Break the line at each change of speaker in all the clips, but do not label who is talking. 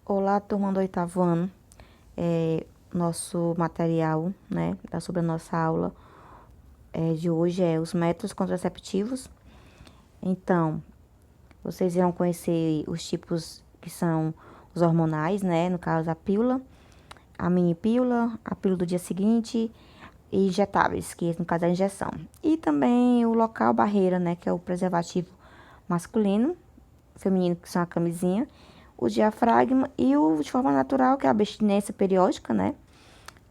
Olá, turma do oitavo ano. Nosso material, né, sobre a nossa aula de hoje é os métodos contraceptivos. Então, vocês irão conhecer os tipos que são os hormonais, né, no caso a pílula, a mini pílula, a pílula do dia seguinte e injetáveis, que no caso é a injeção. E também o local barreira, né, que é o preservativo masculino, feminino, que são a camisinha, o diafragma e o de forma natural, que é a abstinência periódica, né?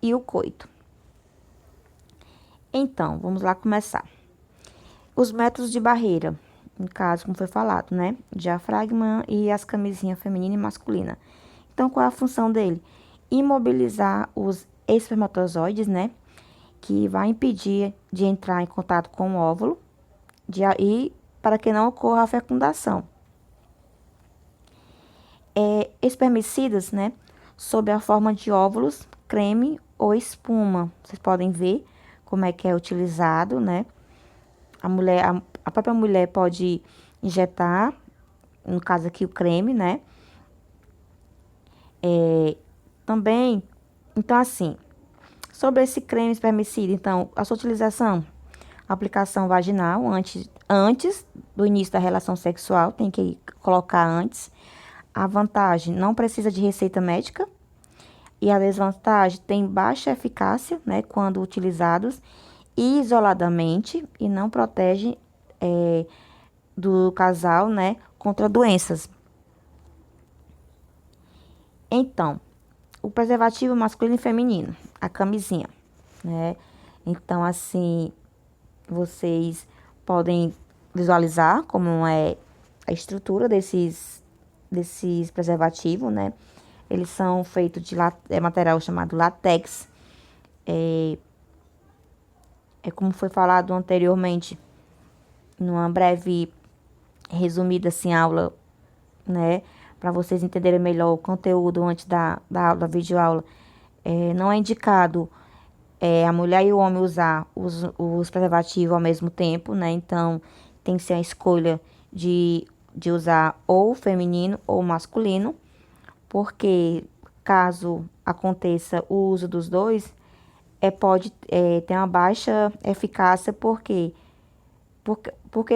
E o coito. Então, vamos lá começar. Os métodos de barreira, no caso, como foi falado, né? Diafragma e as camisinhas feminina e masculina. Então, qual é a função dele? Imobilizar os espermatozoides, né? Que vai impedir de entrar em contato com o óvulo e para que não ocorra a fecundação. Espermicidas, né? Sob a forma de óvulos, creme ou espuma. Vocês podem ver como é que é utilizado, né? A própria mulher pode injetar, no caso aqui o creme, né? Também, então assim, sobre esse creme espermicida, então, a sua utilização, aplicação vaginal antes do início da relação sexual, tem que colocar antes. A vantagem, não precisa de receita médica. E a desvantagem, tem baixa eficácia, né, quando utilizados isoladamente e não protege do casal, né, contra doenças. Então, o preservativo masculino e feminino, a camisinha, né? Então, assim, vocês podem visualizar como é a estrutura desses preservativos, né? Eles são feitos de material chamado látex. É como foi falado anteriormente, numa breve resumida assim aula, né, para vocês entenderem melhor o conteúdo antes da aula, da videoaula. Não é indicado a mulher e o homem usar os preservativos ao mesmo tempo, né? Então, tem que ser a escolha de usar ou feminino ou masculino, porque caso aconteça o uso dos dois, pode ter uma baixa eficácia, porque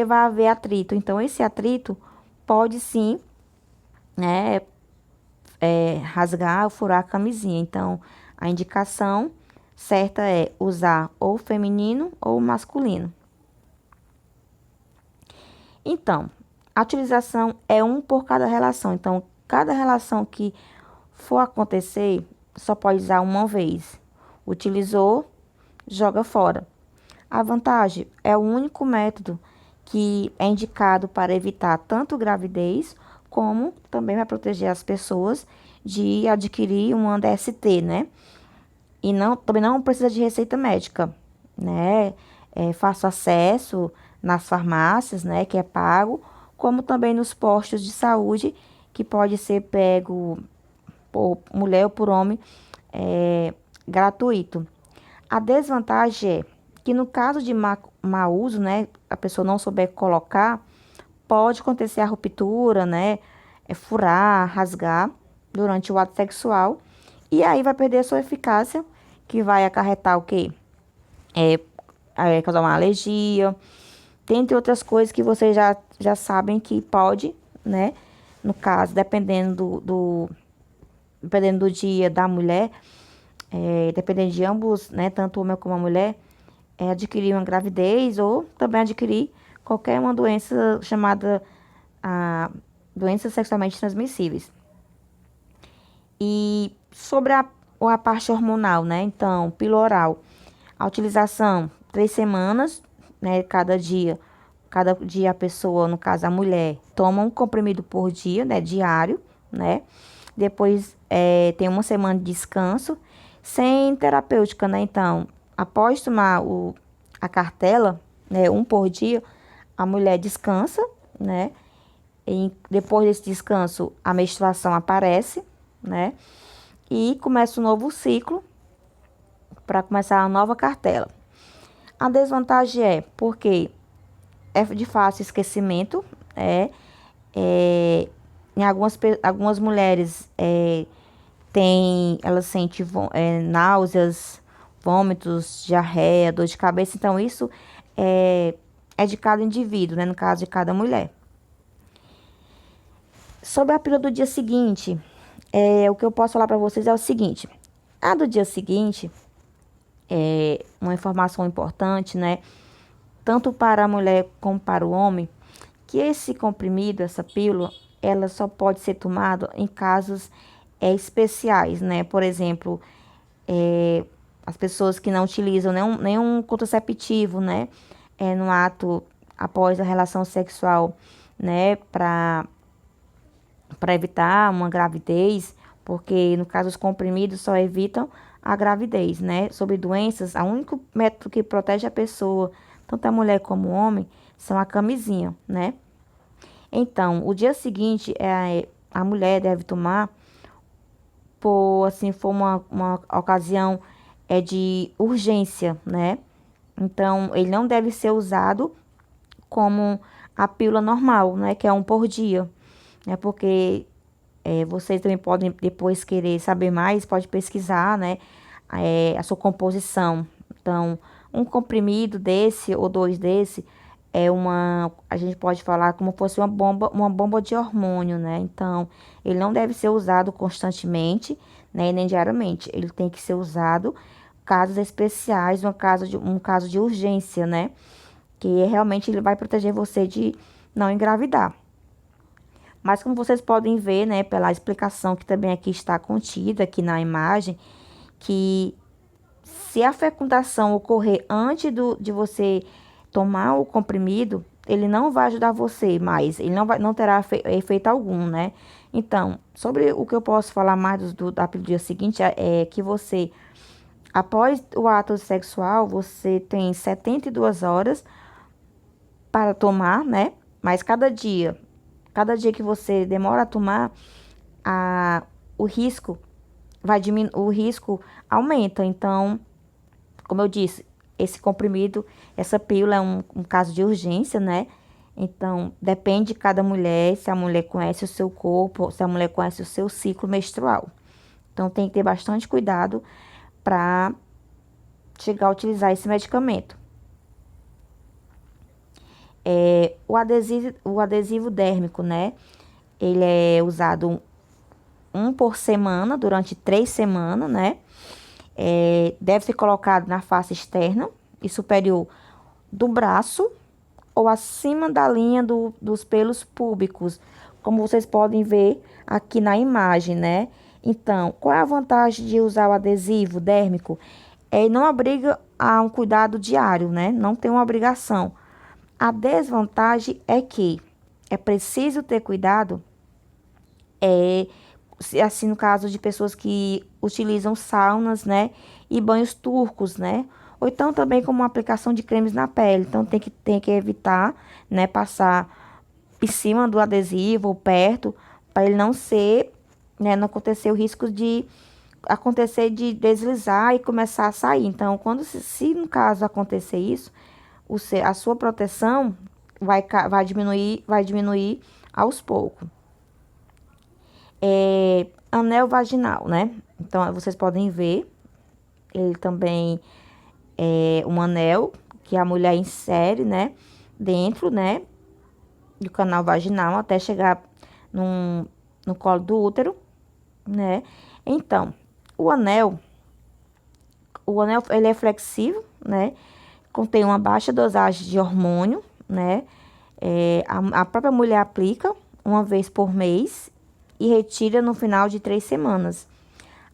vai haver atrito. Então, esse atrito pode sim, né, rasgar ou furar a camisinha. Então, a indicação certa é usar ou feminino ou masculino. Então, a utilização é um por cada relação. Então, cada relação que for acontecer, só pode usar uma vez. Utilizou, joga fora. A vantagem é o único método que é indicado para evitar tanto gravidez, como também vai proteger as pessoas de adquirir uma DST, né? E também não precisa de receita médica, né? É fácil acesso nas farmácias, né? Que é pago, como também nos postos de saúde, que pode ser pego por mulher ou por homem, gratuito. A desvantagem é que no caso de mau uso, né, a pessoa não souber colocar, pode acontecer a ruptura, né, furar, rasgar durante o ato sexual, e aí vai perder a sua eficácia, que vai acarretar o quê? É, causar uma alergia, dentre outras coisas que vocês já sabem que pode, né, no caso, dependendo do dia da mulher, dependendo de ambos, né, tanto o homem como a mulher, adquirir uma gravidez ou também adquirir qualquer uma doença chamada doenças sexualmente transmissíveis. E sobre a parte hormonal, né? Então, pílula oral, a utilização 3 semanas, né? Cada dia a pessoa, no caso a mulher, toma um comprimido por dia, né? Diário, né? Depois tem uma semana de descanso, sem terapêutica, né? Então, após tomar a cartela, né? Um por dia, a mulher descansa, né? E depois desse descanso, a menstruação aparece, né? E começa um novo ciclo para começar a nova cartela. A desvantagem é porque é de fácil esquecimento, é em algumas mulheres elas sentem náuseas, vômitos, diarreia, dor de cabeça. Então, isso é, é de cada indivíduo, né? No caso de cada mulher. Sobre a pílula do dia seguinte, o que eu posso falar para vocês é o seguinte. A do dia seguinte é uma informação importante, né? Tanto para a mulher como para o homem, que esse comprimido, essa pílula, ela só pode ser tomada em casos especiais, né? Por exemplo, as pessoas que não utilizam nenhum contraceptivo, né? No ato após a relação sexual, né? Para evitar uma gravidez, porque no caso os comprimidos só evitam a gravidez, né? Sobre doenças, o único método que protege a pessoa, tanto a mulher como o homem, são a camisinha, né? Então, o dia seguinte a mulher deve tomar por assim for uma ocasião de urgência, né? Então, ele não deve ser usado como a pílula normal, né? Que é um por dia, né? Porque vocês também podem depois querer saber mais, pode pesquisar, né? A sua composição. Então, um comprimido desse ou dois desse a gente pode falar como fosse uma bomba de hormônio, né? Então, ele não deve ser usado constantemente, né? Nem diariamente. Ele tem que ser usado casos especiais, um caso de urgência, né? Que realmente ele vai proteger você de não engravidar. Mas como vocês podem ver, né, pela explicação que também aqui está contida aqui na imagem, que se a fecundação ocorrer antes de você tomar o comprimido, ele não vai ajudar você mais, ele não terá efeito algum, né? Então, sobre o que eu posso falar mais da pílula do dia seguinte é que você, após o ato sexual, você tem 72 horas para tomar, né? Mas cada dia que você demora a tomar, a, o risco o risco aumenta. Então, como eu disse, esse comprimido, essa pílula é um caso de urgência, né? Então, depende de cada mulher, se a mulher conhece o seu corpo, se a mulher conhece o seu ciclo menstrual. Então, tem que ter bastante cuidado para chegar a utilizar esse medicamento. O adesivo dérmico, né? Ele é usado um por semana, durante 3 semanas, né? Deve ser colocado na face externa e superior do braço ou acima da linha dos pelos púbicos, como vocês podem ver aqui na imagem, né? Então, qual é a vantagem de usar o adesivo dérmico? Ele não obriga a um cuidado diário, né? Não tem uma obrigação. A desvantagem é que é preciso ter cuidado, assim, no caso de pessoas que utilizam saunas, né? E banhos turcos, né? Ou então também como uma aplicação de cremes na pele. Então tem que evitar, né? Passar em cima do adesivo ou perto, para ele não ser, né? Não acontecer o risco de acontecer de deslizar e começar a sair. Então, se no caso acontecer isso, a sua proteção vai diminuir aos poucos. Anel vaginal, né? Então, vocês podem ver, ele também é um anel que a mulher insere, né? Dentro, né? Do canal vaginal até chegar no colo do útero, né? Então, o anel, ele é flexível, né? Contém uma baixa dosagem de hormônio, né? A própria mulher aplica uma vez por mês e retira no final de 3 semanas.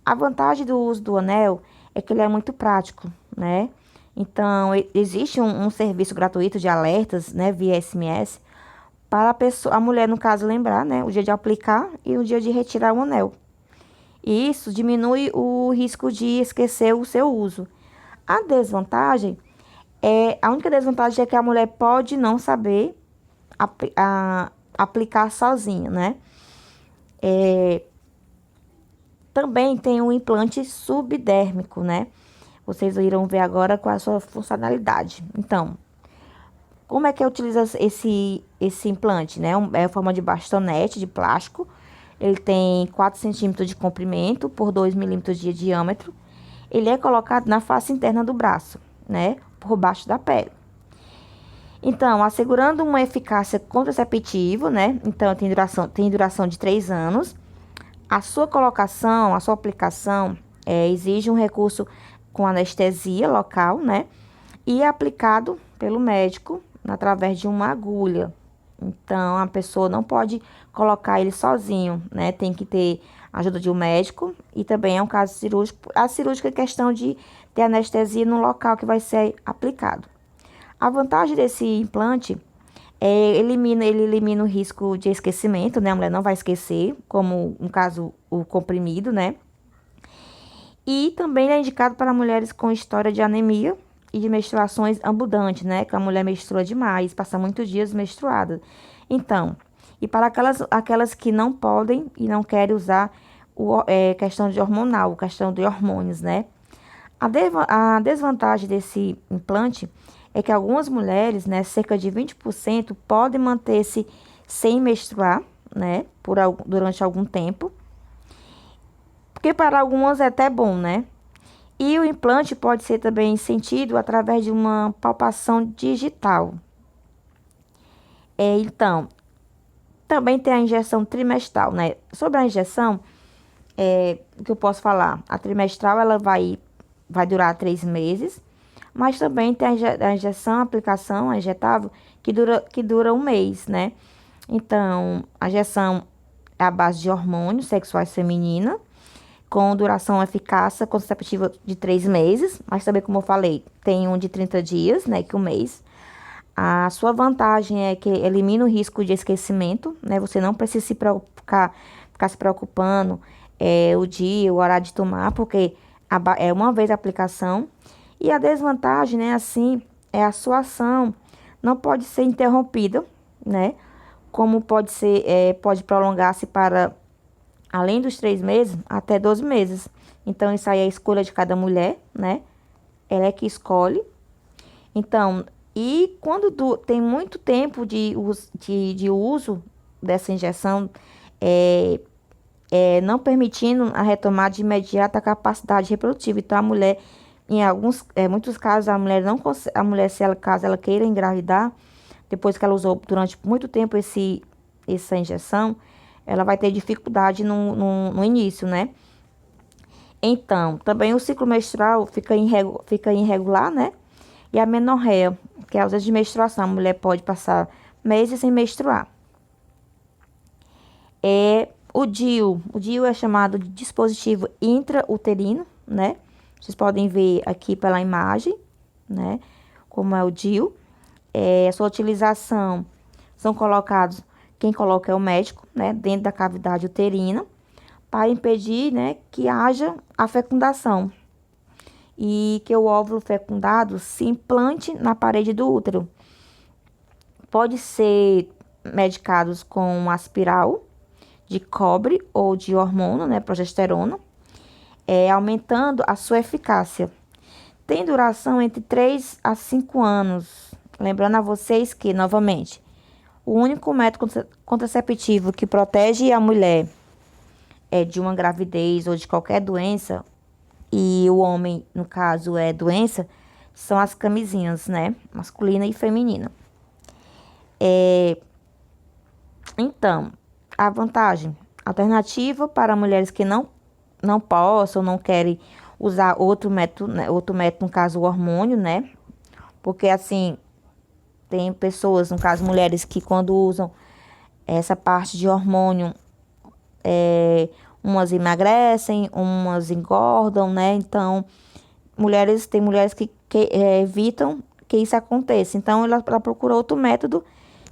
A vantagem do uso do anel é que ele é muito prático, né? Então, existe um serviço gratuito de alertas, né, via SMS, para a mulher, no caso, lembrar, né, o dia de aplicar e o dia de retirar o anel. E isso diminui o risco de esquecer o seu uso. A única desvantagem é que a mulher pode não saber aplicar sozinha, né? Também tem um implante subdérmico, né? Vocês irão ver agora qual é a sua funcionalidade. Então, Como é que utiliza esse implante, né? É forma de bastonete de plástico. Ele tem 4 centímetros de comprimento por 2 milímetros de diâmetro. Ele é colocado na face interna do braço, né? Por baixo da pele. Então, assegurando uma eficácia contraceptiva, né? Então, tem duração de 3 anos. A sua colocação, a sua aplicação, exige um recurso com anestesia local, né? E é aplicado pelo médico através de uma agulha. Então, a pessoa não pode colocar ele sozinho, né? Tem que ter a ajuda de um médico e também é um caso cirúrgico. A cirúrgica é questão de ter anestesia no local que vai ser aplicado. A vantagem desse implante ele elimina o risco de esquecimento, né? A mulher não vai esquecer, como no caso o comprimido, né? E também é indicado para mulheres com história de anemia e de menstruações abundantes, né? Que a mulher menstrua demais, passa muitos dias menstruada. Então, e para aquelas que não podem e não querem usar questão de hormonal, questão de hormônios, né? A desvantagem desse implante é que algumas mulheres, né, cerca de 20%, podem manter-se sem menstruar, né, durante algum tempo, porque para algumas é até bom, né? E o implante pode ser também sentido através de uma palpação digital. Então, também tem a injeção trimestral, né? Sobre a injeção, o que eu posso falar? A trimestral, ela vai durar 3 meses, mas também tem a injeção, a aplicação, a injetável, que dura 1 mês, né? Então, a injeção é a base de hormônios sexuais feminina, com duração eficácia contraceptiva de 3 meses, mas também, como eu falei, tem um de 30 dias, né, que 1 mês. A sua vantagem é que elimina o risco de esquecimento, né? Você não precisa ficar se preocupando o dia, o horário de tomar, porque é uma vez a aplicação. E a desvantagem, né, assim, é a sua ação não pode ser interrompida, né? Como pode prolongar-se para além dos 3 meses, até 12 meses. Então, isso aí é a escolha de cada mulher, né? Ela é que escolhe. Então, e quando tem muito tempo de uso dessa injeção, é, não permitindo a retomada de imediata da capacidade reprodutiva. Então, a mulher, muitos casos, a mulher não consegue, a mulher, se ela, caso ela queira engravidar, depois que ela usou durante muito tempo essa injeção, ela vai ter dificuldade no início, né? Então, também o ciclo menstrual fica irregular, né? E a menorreia, que é a ausência de menstruação. A mulher pode passar meses sem menstruar. O DIU é chamado de dispositivo intrauterino, né? Vocês podem ver aqui pela imagem, né? Como é o DIU. A sua utilização são colocados, quem coloca é o médico, né? Dentro da cavidade uterina, para impedir, né, que haja a fecundação e que o óvulo fecundado se implante na parede do útero. Pode ser medicados com aspiral de cobre ou de hormônio, né, progesterona, aumentando a sua eficácia. Tem duração entre 3 a 5 anos. Lembrando a vocês que, novamente, o único método contraceptivo que protege a mulher de uma gravidez ou de qualquer doença, e o homem, no caso, é doença, são as camisinhas, né? Masculina e feminina. Então, a vantagem, alternativa para mulheres que não possam, não querem usar outro método, né? Outro método, no caso, o hormônio, né? Porque, assim, tem pessoas, no caso, mulheres que quando usam essa parte de hormônio, umas emagrecem, umas engordam, né? Então, tem mulheres que evitam que isso aconteça. Então, ela procura outro método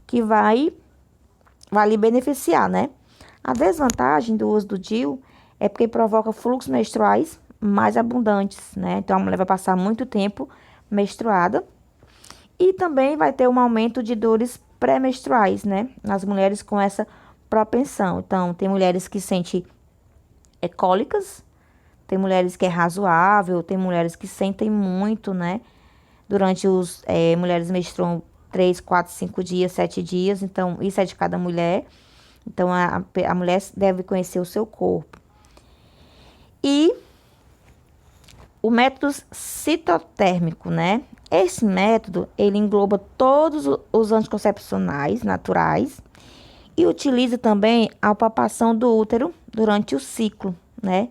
que vai lhe beneficiar, né? A desvantagem do uso do DIU é porque provoca fluxos menstruais mais abundantes, né? Então, a mulher vai passar muito tempo menstruada. E também vai ter um aumento de dores pré-menstruais, né? Nas mulheres com essa propensão. Então, tem mulheres que sentem cólicas, tem mulheres que é razoável, tem mulheres que sentem muito, né? Mulheres menstruam 3, 4, 5 dias, 7 dias. Então, isso é de cada mulher. Então, a mulher deve conhecer o seu corpo. E o método citotérmico, né? Esse método, ele engloba todos os anticoncepcionais naturais e utiliza também a palpação do útero durante o ciclo, né?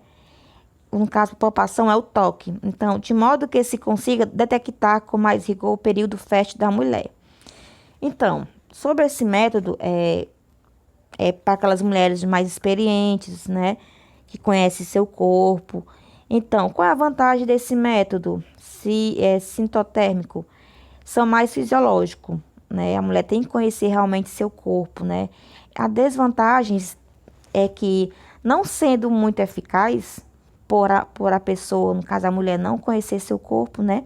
No caso, a palpação é o toque. Então, de modo que se consiga detectar com mais rigor o período fértil da mulher. Então, sobre esse método, é para aquelas mulheres mais experientes, né? Que conhecem seu corpo. Então, qual é a vantagem desse método? Se é sintotérmico, são mais fisiológico, né? A mulher tem que conhecer realmente seu corpo, né? A desvantagem é que, não sendo muito eficaz, por a pessoa, no caso a mulher, não conhecer seu corpo, né?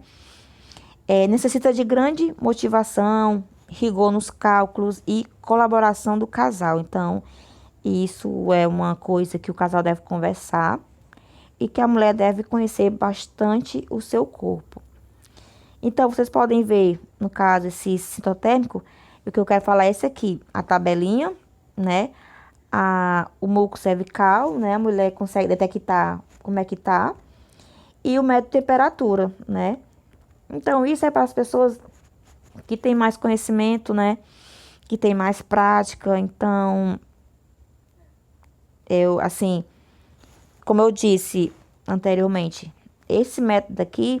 Necessita de grande motivação, rigor nos cálculos e colaboração do casal. Então, isso é uma coisa que o casal deve conversar e que a mulher deve conhecer bastante o seu corpo. Então, vocês podem ver, no caso, esse citotérmico, o que eu quero falar é esse aqui, a tabelinha, né? O muco cervical, né? A mulher consegue detectar como é que tá. E o método de temperatura, né? Então, isso é para as pessoas que têm mais conhecimento, né? Que têm mais prática. Então, assim, como eu disse anteriormente, esse método aqui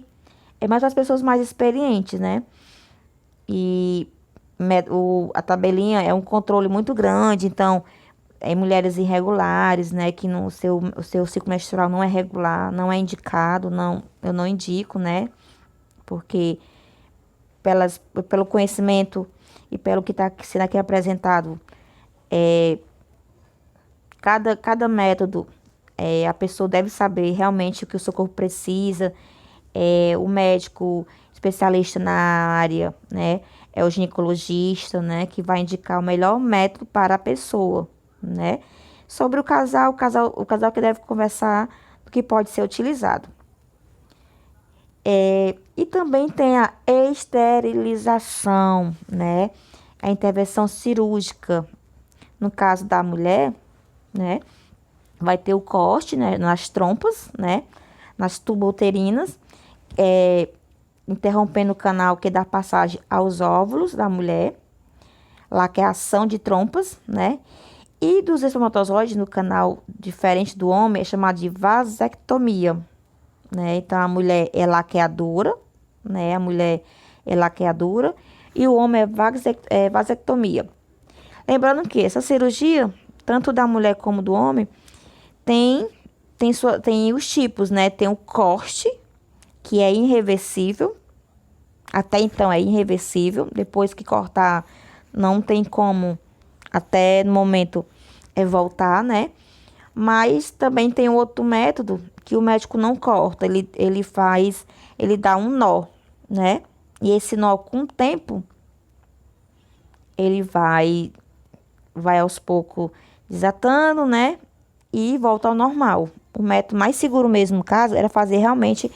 é mais para as pessoas mais experientes, né? E a tabelinha é um controle muito grande, então, mulheres irregulares, né? Que o seu ciclo menstrual não é regular, não é indicado, não, eu não indico, né? Porque pelo conhecimento e pelo que está sendo aqui apresentado, cada método, a pessoa deve saber realmente o que o seu corpo precisa. O médico especialista na área, né? É o ginecologista, né? Que vai indicar o melhor método para a pessoa, né? Sobre o casal que deve conversar do que pode ser utilizado. E também tem a esterilização, né? A intervenção cirúrgica. No caso da mulher, né? Vai ter o corte, né? Nas trompas, né? Nas tubouterinas, interrompendo o canal que dá passagem aos óvulos da mulher, lá que é a ação de trompas, né? E dos espermatozoides no canal diferente do homem é chamado de vasectomia, né? Então a mulher é laqueadura, né? A mulher é laqueadura e o homem é vasectomia. Lembrando que essa cirurgia, tanto da mulher como do homem, tem os tipos, né? Tem o corte, que é irreversível. Até então é irreversível. Depois que cortar, não tem como, até no momento, voltar, né? Mas também tem outro método que o médico não corta. Ele dá um nó, né? E esse nó, com o tempo, ele vai aos poucos desatando, né? E volta ao normal. O método mais seguro mesmo, no caso, era fazer realmente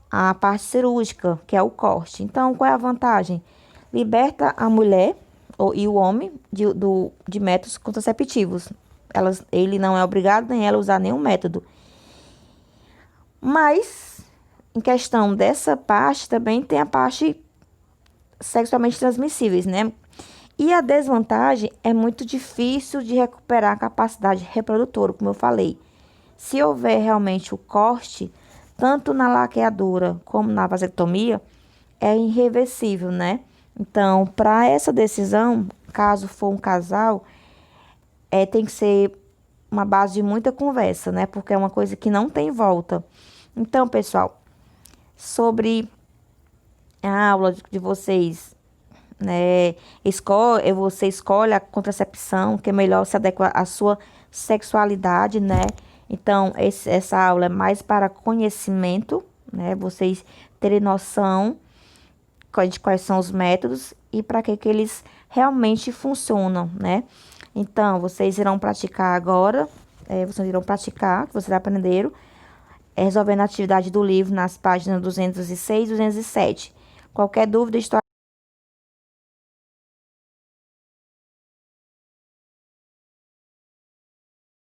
a parte cirúrgica, que é o corte. Então, qual é a vantagem? Liberta a mulher e o homem de métodos contraceptivos. Ele não é obrigado nem ela a usar nenhum método. Mas, em questão dessa parte, também tem a parte sexualmente transmissíveis, né? E a desvantagem é muito difícil de recuperar a capacidade reprodutora, como eu falei. Se houver realmente o corte, tanto na laqueadura como na vasectomia, é irreversível, né? Então, para essa decisão, caso for um casal, tem que ser uma base de muita conversa, né? Porque é uma coisa que não tem volta. Então, pessoal, sobre a aula de vocês, né? Você escolhe a contracepção que é melhor se adequa à sua sexualidade, né? Então, essa aula é mais para conhecimento, né? Vocês terem noção de quais são os métodos e para que eles realmente funcionam, né? Então, vocês irão praticar agora, que vocês aprenderam, resolvendo a atividade do livro nas páginas 206 e 207. Qualquer dúvida, estou